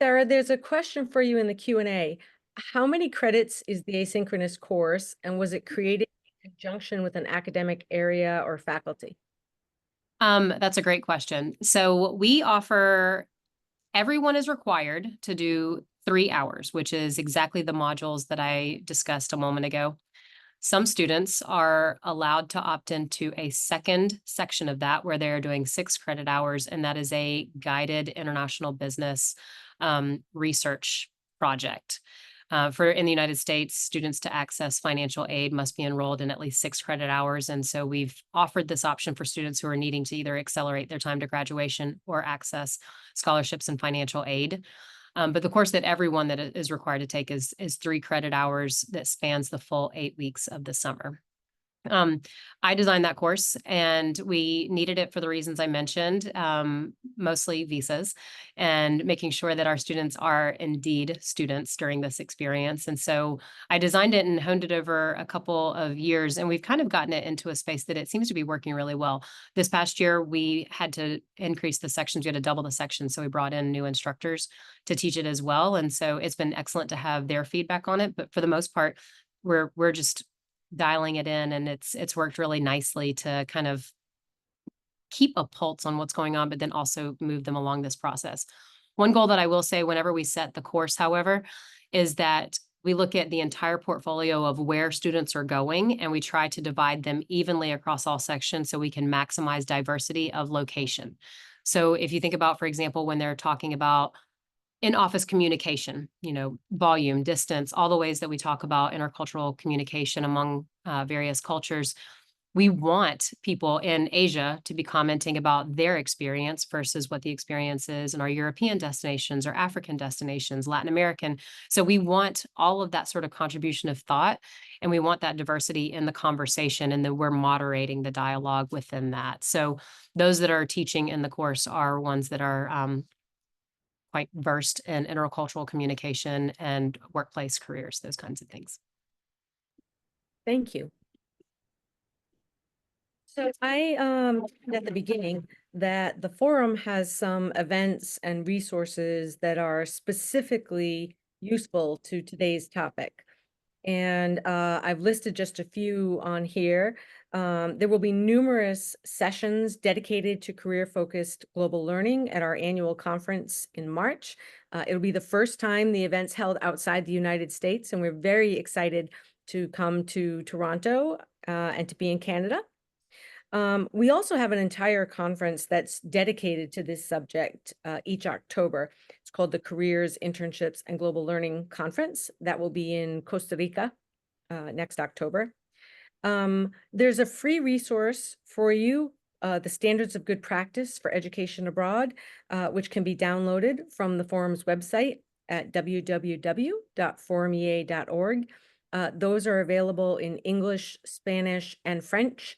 Sarah, there's a question for you in the Q&A. How many credits is the asynchronous course, and was it created in conjunction with an academic area or faculty? That's a great question. So we offer, everyone is required to do 3 hours, which is exactly the modules that I discussed a moment ago. Some students are allowed to opt into a second section of that where they're doing 6 credit hours, and that is a guided international business research project. For in the United States, students to access financial aid must be enrolled in at least 6 credit hours. And so we've offered this option for students who are needing to either accelerate their time to graduation or access scholarships and financial aid. But the course that everyone that is required to take is 3 credit hours that spans the full 8 weeks of the summer. I designed that course and we needed it for the reasons I mentioned, mostly visas and making sure that our students are indeed students during this experience. And so I designed it and honed it over a couple of years, and we've kind of gotten it into a space that it seems to be working really well. This past year, we had to increase the sections. We had to double the sections. So we brought in new instructors to teach it as well. And so it's been excellent to have their feedback on it. But for the most part, we're just dialing it in, and it's worked really nicely to kind of keep a pulse on what's going on, but then also move them along this process. One goal that I will say whenever we set the course, however, is that we look at the entire portfolio of where students are going, and we try to divide them evenly across all sections so we can maximize diversity of location. So if you think about, for example, when they're talking about in-office communication, volume, distance, all the ways that we talk about intercultural communication among various cultures. We want people in Asia to be commenting about their experience versus what the experience is in our European destinations or African destinations, Latin American. So we want all of that sort of contribution of thought, and we want that diversity in the conversation, and then we're moderating the dialogue within that. So those that are teaching in the course are ones that are quite versed in intercultural communication and workplace careers, those kinds of things. Thank you. So I said at the beginning that the forum has some events and resources that are specifically useful to today's topic. And I've listed just a few on here. There will be numerous sessions dedicated to career-focused global learning at our annual conference in March. It'll be the first time the event's held outside the United States, and we're very excited to come to Toronto and to be in Canada. We also have an entire conference that's dedicated to this subject each October. It's called the Careers, Internships, and Global Learning Conference. That will be in Costa Rica next October. There's a free resource for you, the Standards of Good Practice for Education Abroad, which can be downloaded from the forum's website at www.forumea.org. Those are available in English, Spanish, and French.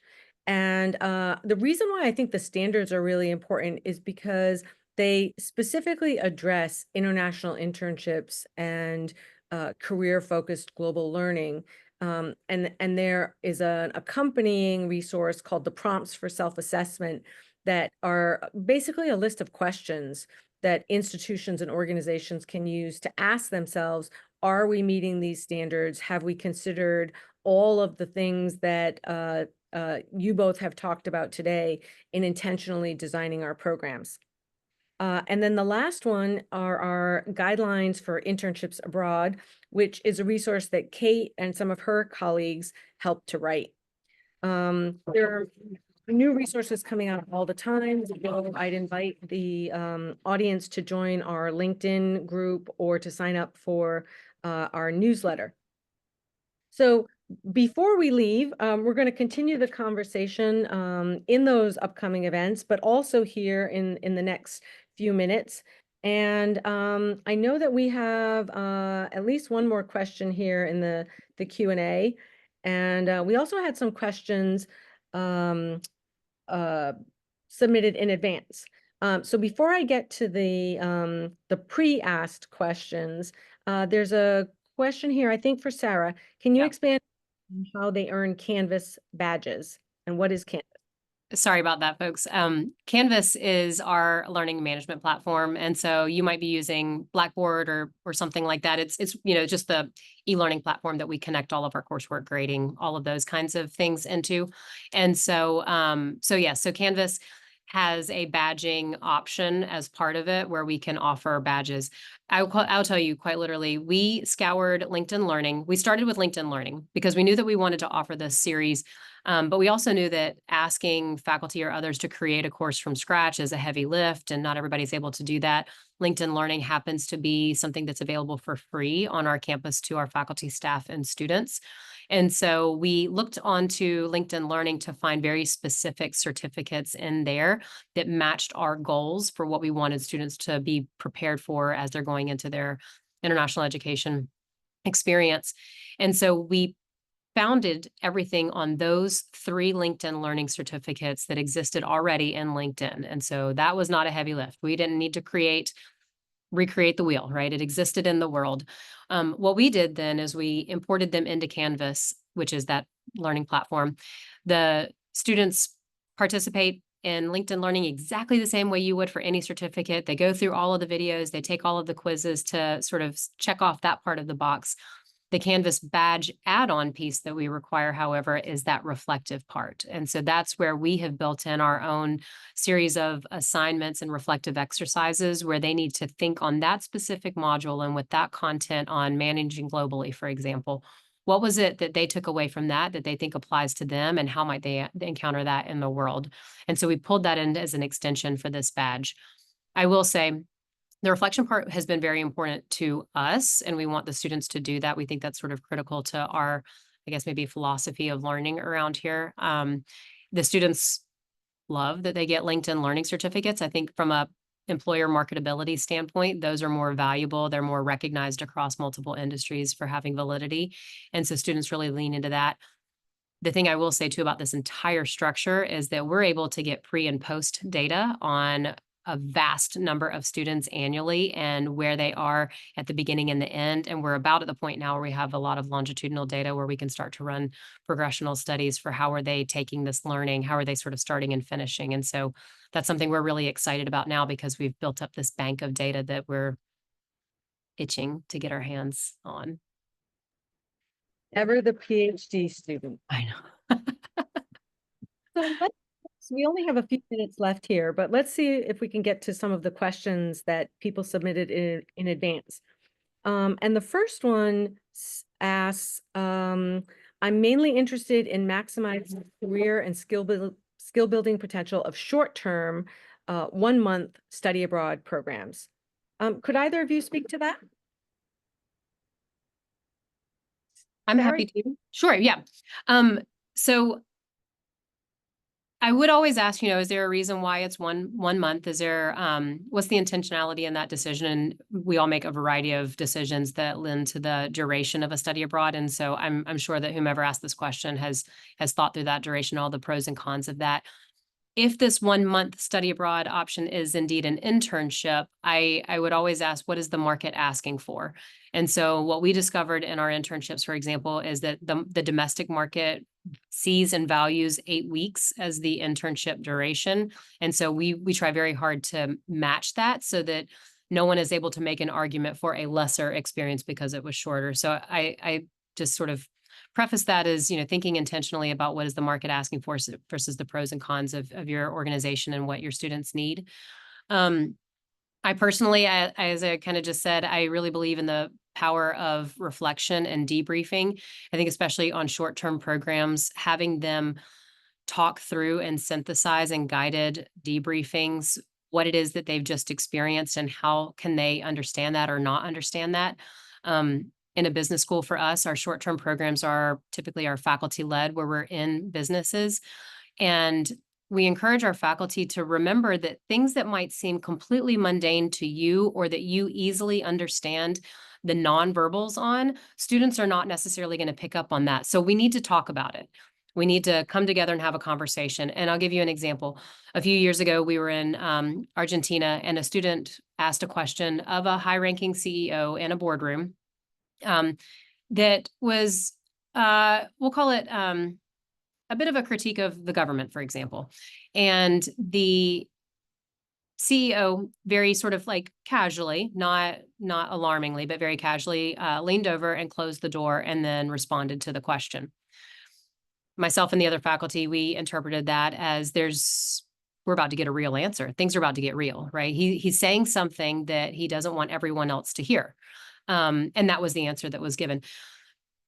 And the reason why I think the standards are really important is because they specifically address international internships and career-focused global learning. And there is an accompanying resource called the Prompts for Self-Assessment that are basically a list of questions that institutions and organizations can use to ask themselves, are we meeting these standards? Have we considered all of the things that you both have talked about today in intentionally designing our programs? And then the last one are our guidelines for internships abroad, which is a resource that Kate and some of her colleagues helped to write. There are new resources coming out all the time. So I'd invite the audience to join our LinkedIn group or to sign up for our newsletter. So before we leave, we're going to continue the conversation in those upcoming events, but also here in the next few minutes. And I know that we have at least one more question here in the Q&A. And we also had some questions submitted in advance. So before I get to the pre-asked questions, there's a question here, I think for Sarah. Can you Yeah. expand on how they earn Canvas badges and what is Canvas? Sorry about that, folks. Canvas is our learning management platform, and so you might be using Blackboard or something like that. It's just the e-learning platform that we connect all of our coursework grading, all of those kinds of things into. And so so Canvas has a badging option as part of it where we can offer badges. I'll tell you quite literally, we scoured LinkedIn Learning. We started with LinkedIn Learning because we knew that we wanted to offer this series. But we also knew that asking faculty or others to create a course from scratch is a heavy lift, and not everybody's able to do that. LinkedIn Learning happens to be something that's available for free on our campus to our faculty, staff, and students. And so we looked onto LinkedIn Learning to find very specific certificates in there that matched our goals for what we wanted students to be prepared for as they're going into their international education experience. And so we founded everything on those 3 LinkedIn Learning certificates that existed already in LinkedIn. And so that was not a heavy lift. We didn't need to recreate the wheel, right? It existed in the world. What we did then is we imported them into Canvas, which is that learning platform. The students participate in LinkedIn Learning exactly the same way you would for any certificate. They go through all of the videos, they take all of the quizzes to sort of check off that part of the box. The Canvas badge add-on piece that we require, however, is that reflective part. And so that's where we have built in our own series of assignments and reflective exercises where they need to think on that specific module and with that content on managing globally, for example. What was it that they took away from that they think applies to them, and how might they encounter that in the world? And so we pulled that in as an extension for this badge. I will say, the reflection part has been very important to us, and we want the students to do that. We think that's sort of critical to our, I guess, maybe philosophy of learning around here. The students love that they get LinkedIn Learning certificates. I think from a employer marketability standpoint, those are more valuable. They're more recognized across multiple industries for having validity. And so students really lean into that. The thing I will say too about this entire structure is that we're able to get pre and post data on a vast number of students annually and where they are at the beginning and the end. And we're about at the point now where we have a lot of longitudinal data where we can start to run progressional studies for how are they taking this learning, how are they sort of starting and finishing. And so that's something we're really excited about now because we've built up this bank of data that we're itching to get our hands on. Ever the PhD student. I know. So we only have a few minutes left here, but let's see if we can get to some of the questions that people submitted in advance. And the first one asks, I'm mainly interested in maximizing career and skill building potential of short-term 1-month study abroad programs. Could either of you speak to that? I'm Sarah? happy to. Sure, yeah. So I would always ask, is there a reason why it's one month? Is there what's the intentionality in that decision? And we all make a variety of decisions that lend to the duration of a study abroad. And so I'm sure that whomever asked this question has thought through that duration, all the pros and cons of that. If this 1-month study abroad option is indeed an internship, I would always ask, what is the market asking for? And so what we discovered in our internships, for example, is that the domestic market sees and values 8 weeks as the internship duration. And so we try very hard to match that so that no one is able to make an argument for a lesser experience because it was shorter. So I just sort of preface that as, thinking intentionally about what is the market asking for versus the pros and cons of your organization and what your students need. I personally, as I kind of just said, I really believe in the power of reflection and debriefing. I think especially on short-term programs, having them talk through and synthesize and guided debriefings, what it is that they've just experienced and how can they understand that or not understand that. In a business school for us, our short-term programs are typically our faculty-led, where we're in businesses. And we encourage our faculty to remember that things that might seem completely mundane to you or that you easily understand the nonverbals on, students are not necessarily going to pick up on that. So we need to talk about it. We need to come together and have a conversation. And I'll give you an example. A few years ago, we were in Argentina, and a student asked a question of a high-ranking CEO in a boardroom that was, we'll call it a bit of a critique of the government, for example. And the CEO very sort of like casually, not alarmingly, but very casually leaned over and closed the door and then responded to the question. Myself and the other faculty, we interpreted that as we're about to get a real answer. Things are about to get real, right? He's saying something that he doesn't want everyone else to hear. And that was the answer that was given.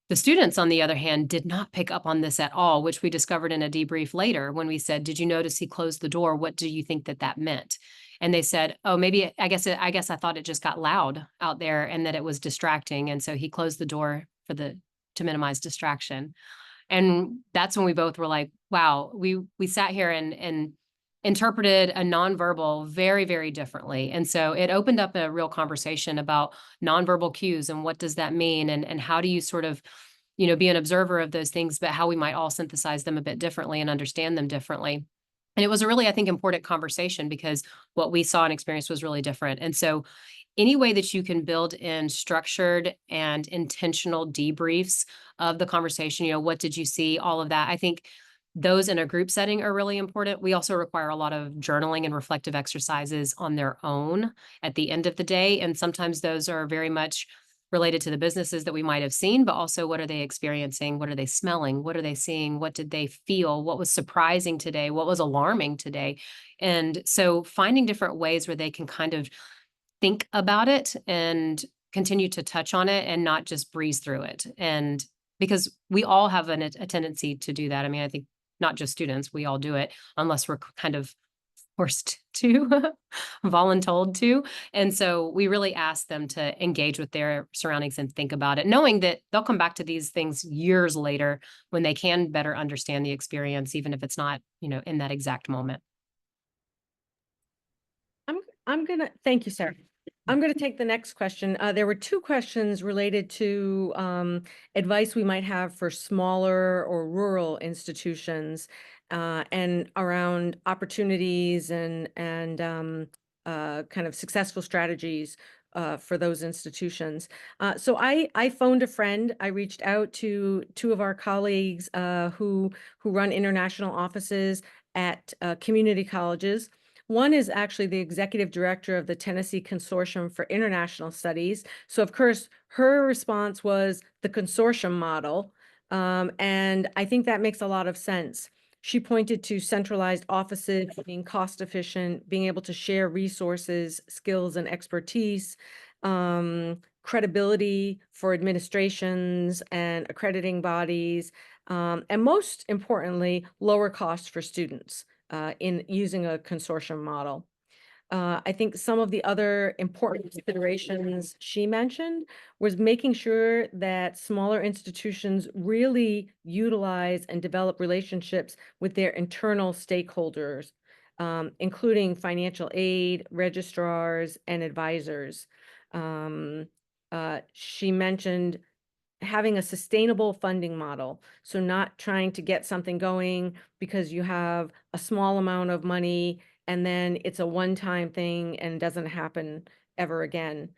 The students, on the other hand, did not pick up on this at all, which we discovered in a debrief later when we said, "Did you notice he closed the door? What do you think that meant?" And they said, "Oh, maybe I guess I thought it just got loud out there and that it was distracting, and so he closed the door to minimize distraction." And that's when we both were like, "Wow, we sat here and interpreted a nonverbal very, very differently." And so it opened up a real conversation about nonverbal cues and what does that mean, and how do you sort of, be an observer of those things, but how we might all synthesize them a bit differently and understand them differently. And it was a really, I think, important conversation because what we saw and experienced was really different. And so any way that you can build in structured and intentional debriefs of the conversation, what did you see, all of that, I think those in a group setting are really important. We also require a lot of journaling and reflective exercises on their own at the end of the day. And sometimes those are very much related to the businesses that we might have seen, but also what are they experiencing? What are they smelling? What are they seeing? What did they feel? What was surprising today? What was alarming today? And so finding different ways where they can kind of think about it and continue to touch on it and not just breeze through it. And because we all have a tendency to do that. I mean, I think not just students, we all do it unless we're kind of forced to, voluntold to. And so we really ask them to engage with their surroundings and think about it, knowing that they'll come back to these things years later when they can better understand the experience, even if it's not, in that exact moment. Thank you, Sarah. I'm going to take the next question. There were two questions related to advice we might have for smaller or rural institutions and around opportunities and kind of successful strategies for those institutions. So I phoned a friend. I reached out to two of our colleagues who run international offices at community colleges. One is actually the executive director of the Tennessee Consortium for International Studies. So of course, her response was the consortium model. And I think that makes a lot of sense. She pointed to centralized offices being cost efficient, being able to share resources, skills, and expertise, credibility for administrations and accrediting bodies, and most importantly, lower costs for students in using a consortium model. I think some of the other important considerations she mentioned was making sure that smaller institutions really utilize and develop relationships with their internal stakeholders, including financial aid, registrars, and advisors. She mentioned having a sustainable funding model. So not trying to get something going because you have a small amount of money and then it's a one-time thing and doesn't happen ever again.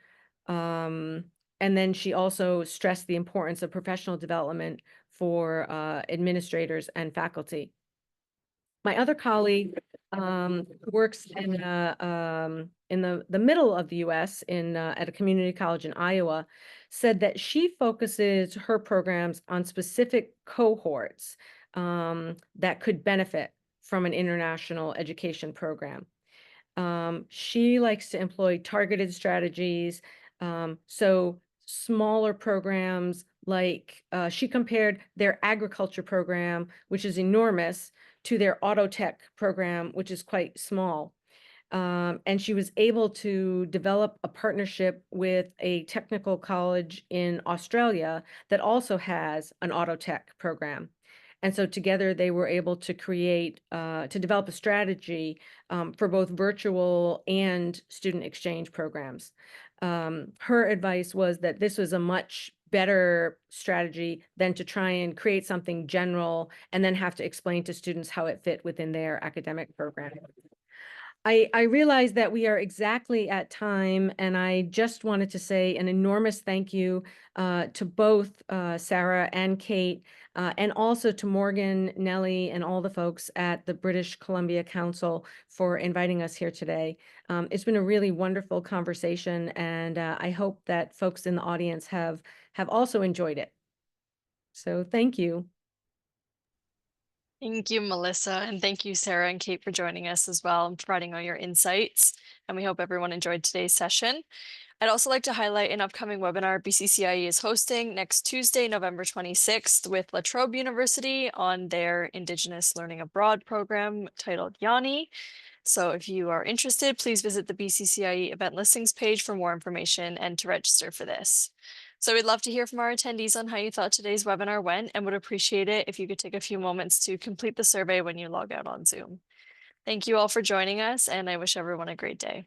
And then she also stressed the importance of professional development for administrators and faculty. My other colleague works in the middle of the U.S. At a community college in Iowa, said that she focuses her programs on specific cohorts that could benefit from an international education program. She likes to employ targeted strategies. So smaller programs like she compared their agriculture program, which is enormous, to their auto tech program, which is quite small. And she was able to develop a partnership with a technical college in Australia that also has an auto tech program. And so together they were able to to develop a strategy for both virtual and student exchange programs. Her advice was that this was a much better strategy than to try and create something general and then have to explain to students how it fit within their academic program. I realize that we are exactly at time, and I just wanted to say an enormous thank you to both Sarah and Kate, and also to Morgan, Nellie, and all the folks at the British Columbia Council for inviting us here today. It's been a really wonderful conversation, and I hope that folks in the audience have also enjoyed it. So thank you. Thank you, Melissa, and thank you, Sarah and Kate, for joining us as well and providing all your insights. And we hope everyone enjoyed today's session. I'd also like to highlight an upcoming webinar BCCIE is hosting next Tuesday, November 26th with La Trobe University on their Indigenous Learning Abroad program titled Yanni. So if you are interested, please visit the BCCIE event listings page for more information and to register for this. So we'd love to hear from our attendees on how you thought today's webinar went and would appreciate it if you could take a few moments to complete the survey when you log out on Zoom. Thank you all for joining us, and I wish everyone a great day.